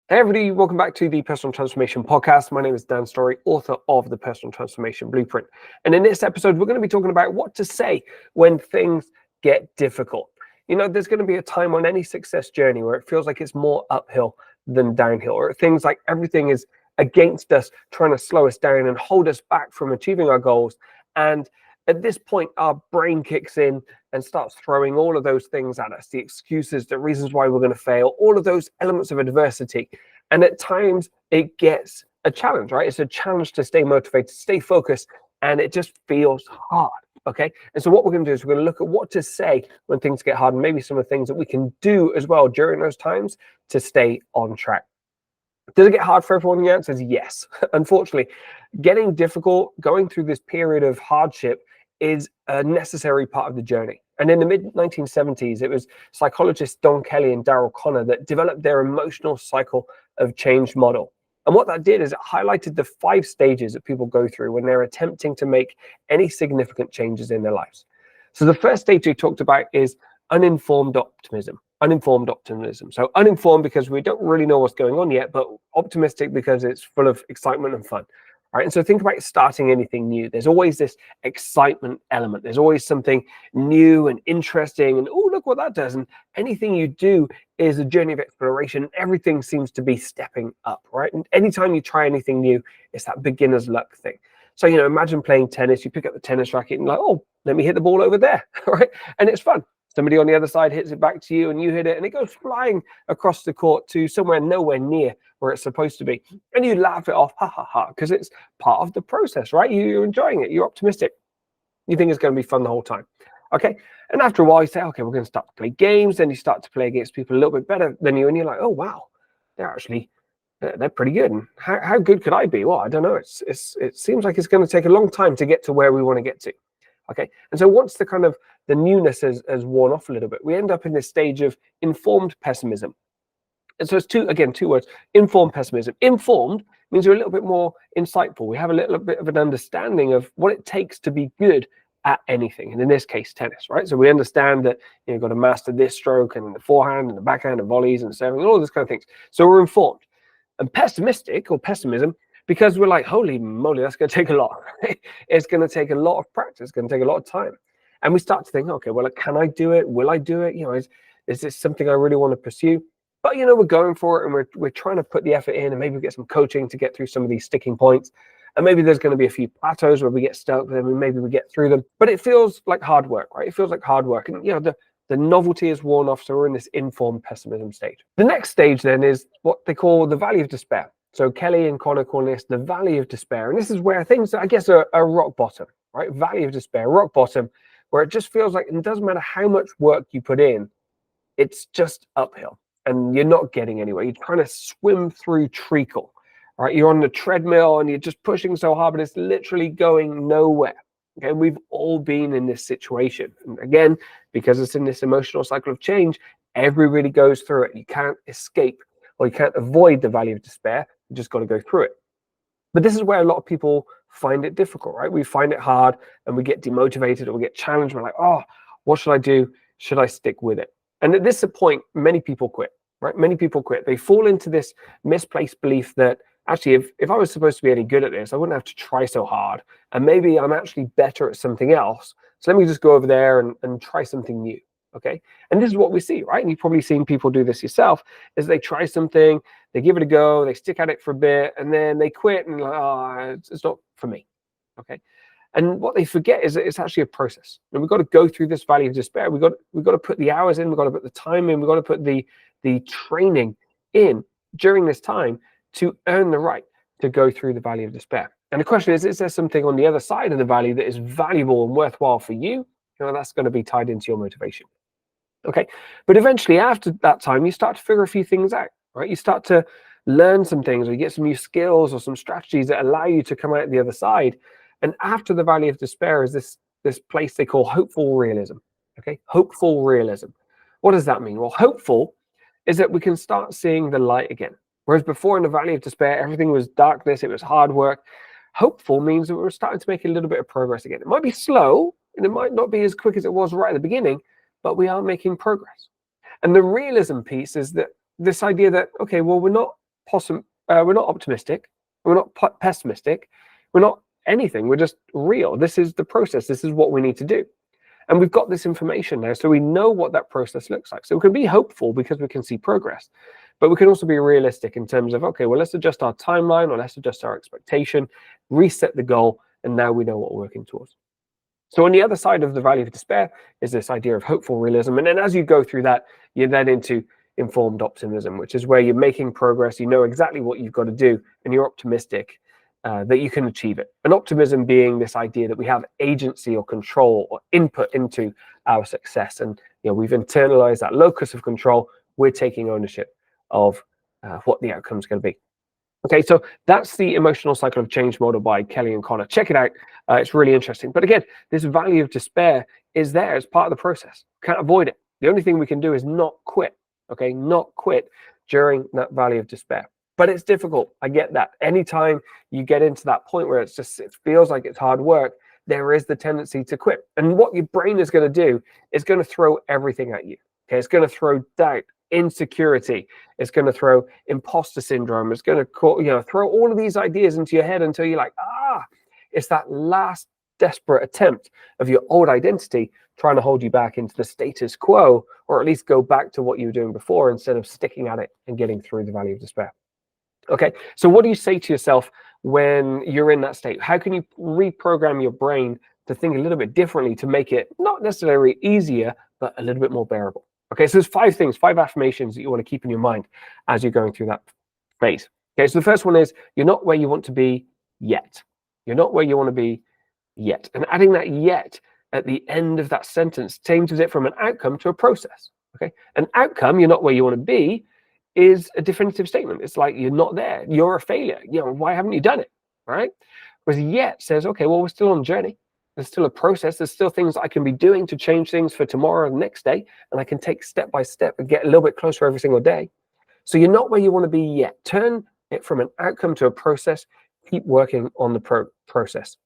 Hey everybody, welcome back to the Personal Transformation Podcast. My name is Dan Storey, author of the Personal Transformation Blueprint. And in this episode, we're going to be talking about what to say when things get difficult. You know, there's going to be a time on any success journey where it feels like it's more uphill than downhill, or things like everything is against us, trying to slow us down and hold us back from achieving our goals. And at this point, our brain kicks in and starts throwing all of those things at us, the excuses, the reasons why we're going to fail, all of those elements of adversity. And at times it gets a challenge, right? It's a challenge to stay motivated, stay focused, and it just feels hard. Okay. And so what we're going to do is we're going to look at what to say when things get hard, and maybe some of the things that we can do as well during those times to stay on track. Does it get hard for everyone? The answer is yes. Unfortunately, getting difficult, going through this period of hardship is a necessary part of the journey. And in the mid-1970s, it was psychologists Don Kelly and Darrell that developed their emotional cycle of change model. And what that did is it highlighted the 5 stages that people go through when they're attempting to make any significant changes in their lives. So the first stage we talked about is uninformed optimism. Uninformed optimism. So uninformed because we don't really know what's going on yet, but optimistic because it's full of excitement and fun. Right. And so think about starting anything new. There's always this excitement element. There's always something new and interesting. And oh, look what that does. And anything you do is a journey of exploration. Everything seems to be stepping up. Right. And anytime you try anything new, it's that beginner's luck thing. So, you know, imagine playing tennis. You pick up the tennis racket and like, oh, let me hit the ball over there. Right. And it's fun. Somebody on the other side hits it back to you and you hit it and it goes flying across the court to somewhere nowhere near where it's supposed to be. And you laugh it off, ha ha ha, because it's part of the process, right? You're enjoying it. You're optimistic. You think it's going to be fun the whole time. Okay. And after a while, you say, okay, we're going to start to play games. Then you start to play against people a little bit better than you. And you're like, oh, wow, they're pretty good. And how good could I be? Well, I don't know. It seems like it's going to take a long time to get to where we want to get to. Okay. And so once the newness has worn off a little bit, we end up in this stage of informed pessimism. And so it's two words, informed pessimism. Informed means you're a little bit more insightful. We have a little bit of an understanding of what it takes to be good at anything. And in this case, tennis, right? So we understand that you've got to master this stroke and the forehand and the backhand and volleys and serving and all those kind of things. So we're informed. And pessimistic or pessimism, because we're like, holy moly, that's going to take a lot. It's going to take a lot of practice. It's going to take a lot of time. And we start to think, okay, well, can I do it? Will I do it? You know, is this something I really want to pursue? But, you know, we're going for it and we're trying to put the effort in and maybe we get some coaching to get through some of these sticking points. And maybe there's going to be a few plateaus where we get stuck with them and maybe we get through them. But it feels like hard work, right? It feels like hard work. And, you know, the novelty is worn off. So we're in this informed pessimism stage. The next stage then is what they call the valley of despair. So Kelly and Connor call this the valley of despair. And this is where things, I guess, are rock bottom, right? Valley of despair, rock bottom, where it just feels like it doesn't matter how much work you put in, it's just uphill and you're not getting anywhere. You're trying to swim through treacle, right? You're on the treadmill and you're just pushing so hard, but it's literally going nowhere. Okay, we've all been in this situation. And again, because it's in this emotional cycle of change, everybody goes through it. You can't escape or you can't avoid the valley of despair. You just got to go through it. But this is where a lot of people find it difficult, right? We find it hard and we get demotivated or we get challenged. We're like, oh, what should I do? Should I stick with it? And at this point, many people quit, right? Many people quit. They fall into this misplaced belief that actually, if I was supposed to be any good at this, I wouldn't have to try so hard. And maybe I'm actually better at something else. So let me just go over there and try something new. Okay. And this is what we see, right? And you've probably seen people do this yourself, is they try something, they give it a go, they stick at it for a bit, and then they quit and like, oh, it's not for me. Okay. And what they forget is that it's actually a process. And we've got to go through this valley of despair. We've got to put the hours in, we've got to put the time in, we've got to put the training in during this time to earn the right to go through the valley of despair. And the question is there something on the other side of the valley that is valuable and worthwhile for you? You know, that's going to be tied into your motivation. Okay. But eventually after that time, you start to figure a few things out, right? You start to learn some things or you get some new skills or some strategies that allow you to come out the other side. And after the valley of despair is this place they call hopeful realism. Okay. Hopeful realism. What does that mean? Well, hopeful is that we can start seeing the light again. Whereas before in the valley of despair, everything was darkness, it was hard work. Hopeful means that we're starting to make a little bit of progress again. It might be slow and it might not be as quick as it was right at the beginning, but we are making progress. And the realism piece is that this idea that, okay, well, we're not we're not optimistic, we're not pessimistic, we're not anything. We're just real. This is the process. This is what we need to do. And we've got this information now, so we know what that process looks like. So we can be hopeful because we can see progress, but we can also be realistic in terms of, okay, well, let's adjust our timeline, or let's adjust our expectation, reset the goal, and now we know what we're working towards. So on the other side of the valley of despair is this idea of hopeful realism. And then as you go through that, you're then into informed optimism, which is where you're making progress, you know exactly what you've got to do, and you're optimistic that you can achieve it. And optimism being this idea that we have agency or control or input into our success. And we've internalized that locus of control. We're taking ownership of what the outcome is going to be. Okay, so that's the emotional cycle of change model by Kelly and Connor. Check it out. It's really interesting. But again, this valley of despair is there as part of the process. Can't avoid it. The only thing we can do is not quit. Okay, not quit during that valley of despair. But it's difficult. I get that. Anytime you get into that point where it feels like it's hard work, there is the tendency to quit. And what your brain is going to do is going to throw everything at you. Okay, it's going to throw doubt, insecurity. It's going to throw imposter syndrome. It's going to throw all of these ideas into your head until you're like, it's that last desperate attempt of your old identity trying to hold you back into the status quo, or at least go back to what you were doing before instead of sticking at it and getting through the valley of despair. Okay, so what do you say to yourself when you're in that state? How can you reprogram your brain to think a little bit differently to make it not necessarily easier, but a little bit more bearable? Okay, so there's 5 affirmations that you want to keep in your mind as you're going through that phase. Okay, so the first one is, you're not where you want to be yet. You're not where you want to be yet. And adding that yet at the end of that sentence changes it from an outcome to a process. Okay, an outcome, you're not where you want to be, is a definitive statement. It's like, you're not there. You're a failure. Why haven't you done it? Right? Whereas yet says, okay, well, we're still on a journey. There's still a process. There's still things I can be doing to change things for tomorrow and the next day. And I can take step by step and get a little bit closer every single day. So you're not where you want to be yet. Turn it from an outcome to a process. Keep working on the process.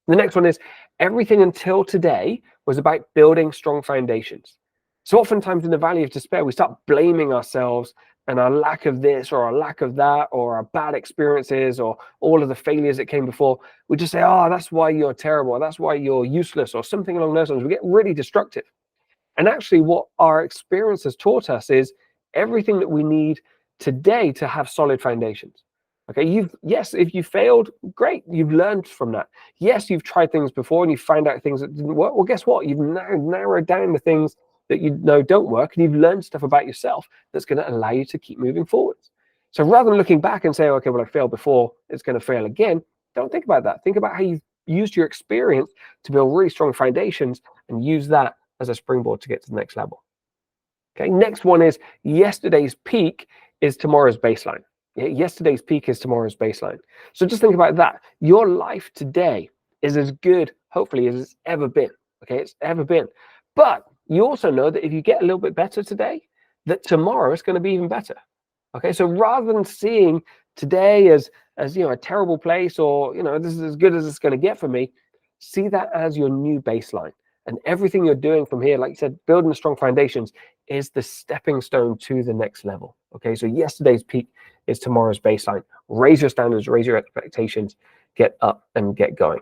The next one is, everything until today was about building strong foundations. So oftentimes in the valley of despair, we start blaming ourselves and our lack of this or our lack of that or our bad experiences or all of the failures that came before. We just say, that's why you're terrible, or that's why you're useless, or something along those lines. We get really destructive. And actually what our experience has taught us is everything that we need today to have solid foundations. Okay, yes, if you failed, great, you've learned from that. Yes, you've tried things before and you found out things that didn't work. Well, guess what? You've now narrowed down the things that you know don't work, and you've learned stuff about yourself that's going to allow you to keep moving forwards. So rather than looking back and say, okay, well, I failed before, it's going to fail again, don't think about that. Think about how you've used your experience to build really strong foundations and use that as a springboard to get to the next level. Okay, next one is, yesterday's peak is tomorrow's baseline. Yesterday's peak is tomorrow's baseline. So just think about that. Your life today is as good, hopefully, as it's ever been. Okay, it's ever been. But you also know that if you get a little bit better today, that tomorrow is going to be even better. Okay, so rather than seeing today as a terrible place, or this is as good as it's going to get for me, see that as your new baseline. And everything you're doing from here, like you said, building strong foundations, is the stepping stone to the next level. Okay, so yesterday's peak is tomorrow's baseline. Raise your standards, raise your expectations, get up and get going.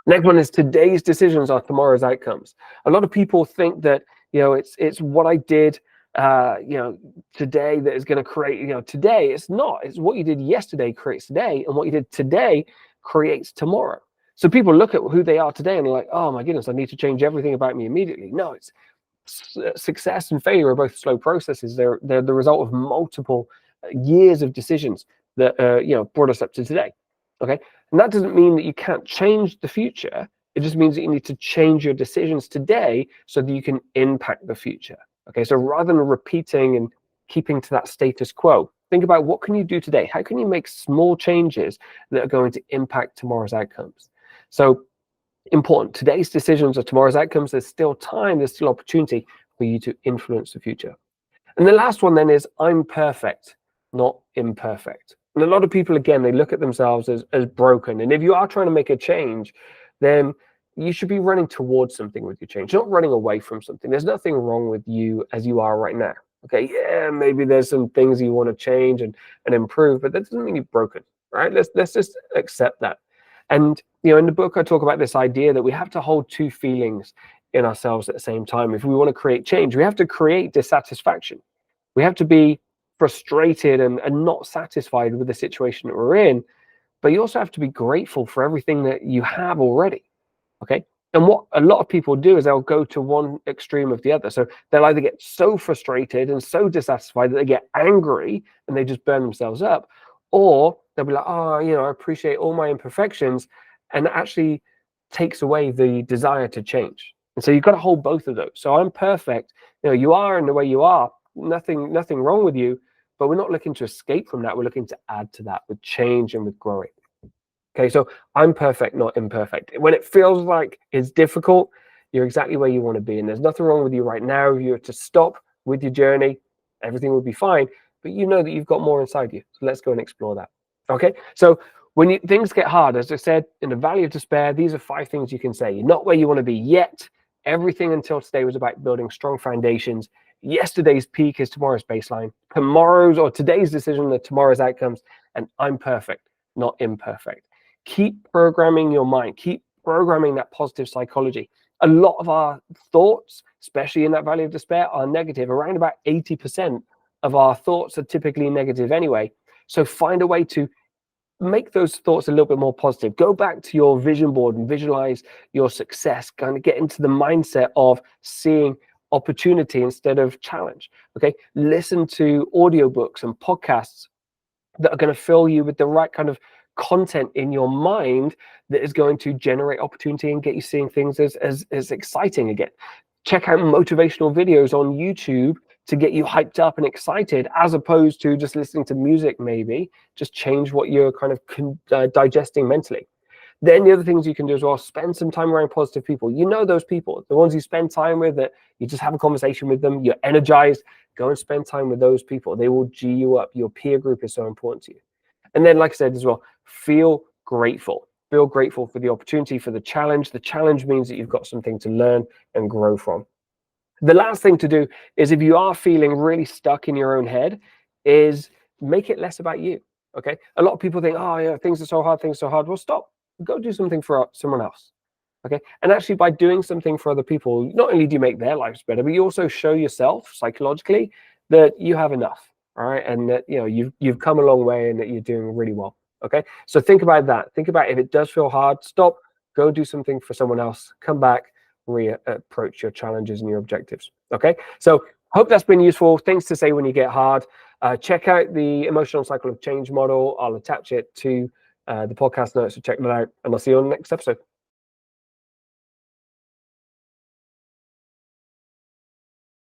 Next one is, today's decisions are tomorrow's outcomes. A lot of people think that it's what I did today that is going to create today. It's not. It's what you did yesterday creates today, and what you did today creates tomorrow. So people look at who they are today and they're like, oh my goodness, I need to change everything about me immediately. No, it's success and failure are both slow processes. They're the result of multiple years of decisions that brought us up to today. Okay, and that doesn't mean that you can't change the future. It just means that you need to change your decisions today so that you can impact the future. Okay, so rather than repeating and keeping to that status quo, think about, what can you do today? How can you make small changes that are going to impact tomorrow's outcomes? So important. Today's decisions are tomorrow's outcomes. There's still time. There's still opportunity for you to influence the future. And the last one then is, I'm perfect, not imperfect. And a lot of people, again, they look at themselves as broken. And if you are trying to make a change, then you should be running towards something with your change, not running away from something. There's nothing wrong with you as you are right now. Okay, yeah, maybe there's some things you want to change and improve, but that doesn't mean you've broken, right? Let's just accept that. And in the book, I talk about this idea that we have to hold two feelings in ourselves at the same time. If we want to create change, we have to create dissatisfaction. We have to be frustrated and not satisfied with the situation that we're in, but you also have to be grateful for everything that you have already. Okay. And what a lot of people do is they'll go to one extreme of the other. So they'll either get so frustrated and so dissatisfied that they get angry and they just burn themselves up, or they'll be like, oh, I appreciate all my imperfections, and it actually takes away the desire to change. And so you've got to hold both of those. So I'm perfect. You are in the way you are. Nothing wrong with you, but we're not looking to escape from that. We're looking to add to that with change and with growing. Okay, so I'm perfect, not imperfect. When it feels like it's difficult, you're exactly where you want to be. And there's nothing wrong with you right now. If you were to stop with your journey, everything will be fine. But you know that you've got more inside you. So let's go and explore that. Okay, so when things get hard, as I said, in the valley of despair, these are 5 things you can say. You're not where you want to be yet. Everything until today was about building strong foundations. Yesterday's peak is tomorrow's baseline. Tomorrow's or today's decision are tomorrow's outcomes. And I'm perfect, not imperfect. Keep programming your mind. Keep programming that positive psychology. A lot of our thoughts, especially in that valley of despair, are negative. Around about 80% of our thoughts are typically negative anyway. So find a way to make those thoughts a little bit more positive. Go back to your vision board and visualize your success. Kind of get into the mindset of seeing opportunity instead of challenge. Okay. Listen to audiobooks and podcasts that are going to fill you with the right kind of content in your mind that is going to generate opportunity and get you seeing things as exciting again. Check out motivational videos on YouTube to get you hyped up and excited, as opposed to just listening to music. Maybe just change what you're kind of digesting mentally. Then the other things you can do as well, spend some time around positive people. Those people, the ones you spend time with, that you just have a conversation with them, you're energized. Go and spend time with those people. They will G you up. Your peer group is so important to you. And then, like I said as well, feel grateful. Feel grateful for the opportunity, for the challenge. The challenge means that you've got something to learn and grow from. The last thing to do is, if you are feeling really stuck in your own head, is make it less about you. Okay. A lot of people think, oh, yeah, things are so hard, things are so hard. Well, stop. Go do something for someone else. Okay. And actually, by doing something for other people, not only do you make their lives better, but you also show yourself psychologically that you have enough. All right. And that, you've come a long way and that you're doing really well. Okay. So think about that. Think about, if it does feel hard, stop, go do something for someone else, come back, reapproach your challenges and your objectives. Okay. So hope that's been useful. Things to say when you get hard. Check out the emotional cycle of change model. I'll attach it to the podcast notes, so check that out, and I'll see you on the next episode.